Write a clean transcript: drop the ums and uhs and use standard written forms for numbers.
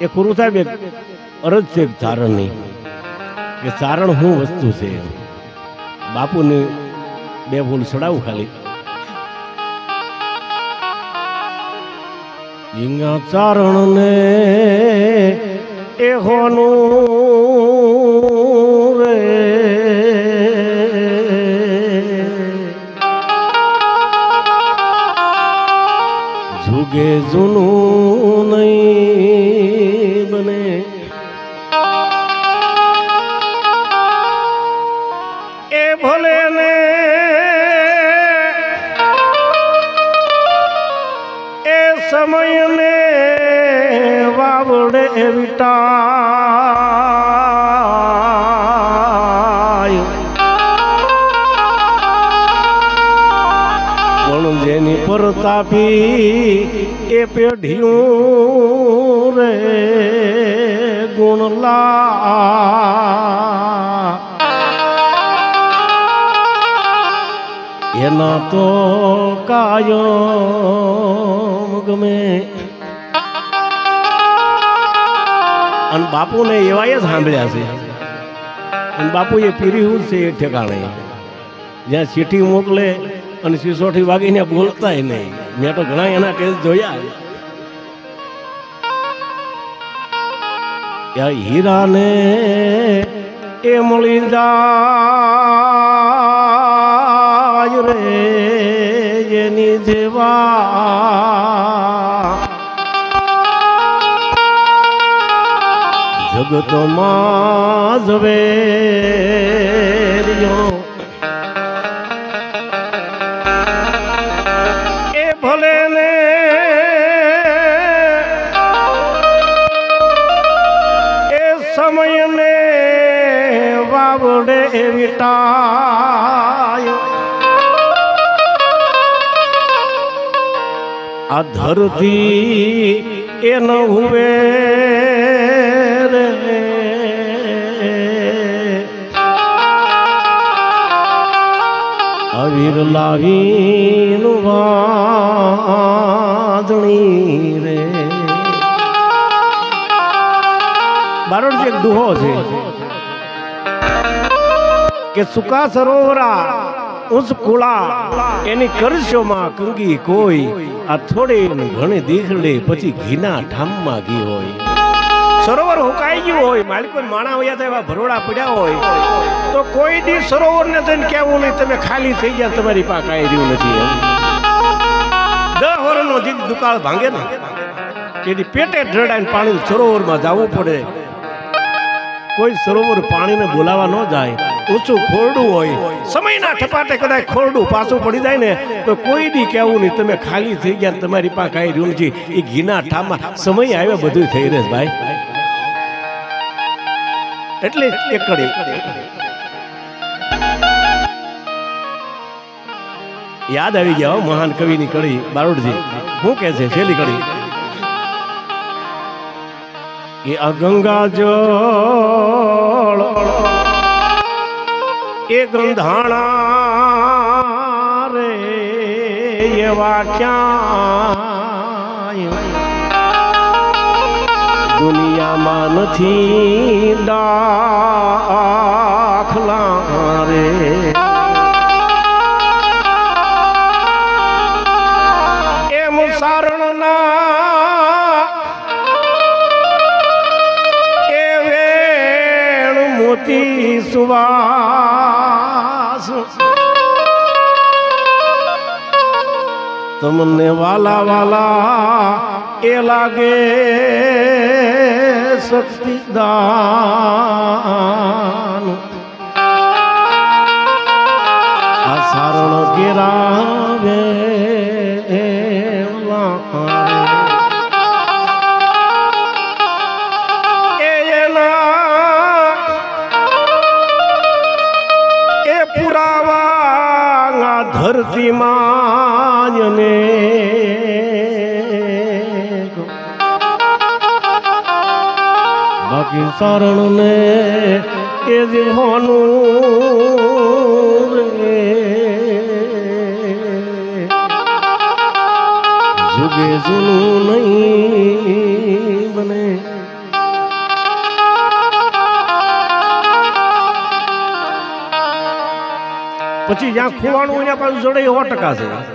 એ ગુરુ સાહેબ એક અરજ છે ચારણની કે ચારણ શું વસ્તુ છે. બાપુને બે ફૂલ ચડાવું ખાલી. ઈંગા ચારણ ને એ હોનું રે જુગે જૂનું નહીં બને. એ ભલે ને એ સમય ને વાવડે વિટાય પણ જેની પરતાપી એ પેઢિયું રે ગુણલા એના તો કાયમ ગમે. અને બાપુને એવા જ સાંભળ્યા છે. અને બાપુ એ પીર્યું છે એ ઠેકાણે જ્યાં ચીઠી મોકલે અને સિસોઠી વાગીને બોલતાય નહીં. મેં તો ઘણા એના કેસ જોયા. હીરાને એ મળી જાય રે એની જેવા જગતમાં ઝવેરિયો એ ભલે ને એ સમયને વાવડે વિટાય આ ધરતી એ ન હુવે રે અવીર લાવીનું વાદણી રે. બારોડ એક દુહો છે કે સુકા સરોવરા ઉસ કુળા એની કરશો માં કંગી કોઈ આ થોડે ઘણી દીખડે પછી ઘીના ઠામમાં ઘી હોય. સરોવર હુકાઈ ગયું હોય માલિકો માણા વયા થાય એવા ભરોડા પડ્યા હોય તો કોઈ દી સરોવર ને થઈને કેવું નહીં તમે ખાલી થઈ ગયા તમારી પાસે કાંઈ રહ્યું નથી. 10 વર્ષનો જે દુકાળ ભાંગે ને એની પેટે ઢળાઈને પાણી સરોવરમાં જવું પડે. કોઈ સરોવર પાણીને બોલાવા ન જાય. ઊંચું ખોરડું હોય સમયના ઠપાટે કદાચ ખોરડું પાછું પડી જાય ને તો કોઈ દી કહેવું નહીં તમે ખાલી થઈ ગયા તમારી પાસે કાંઈ રહ્યું નથી. એ ઘીના ઠામમાં સમય આવે બધું થઈ રહે ભાઈ. એટલે એક કડી યાદ આવી ગયા મહાન કવિની કડી બારોડજી. શું કહે છે છેલ્લી કડી કે આ ગંગા જળ એ ગંધાણા રે એવા ક્યાં દુનિયામાં નથી દાખલા રે. એમ સારણના એ વેણ મોતી સુવાસ તમને વાલા વાલા એ લાગે શક્તિદાન. આ સારણ ગેરાવે એ પુરાવા ધરતી માને બાકી સારણ ને એ જીવવાનું રે જુગે જૂનું નહીં બને. પછી જ્યાં ખોવાનું એના પાછું જડે 100% છે.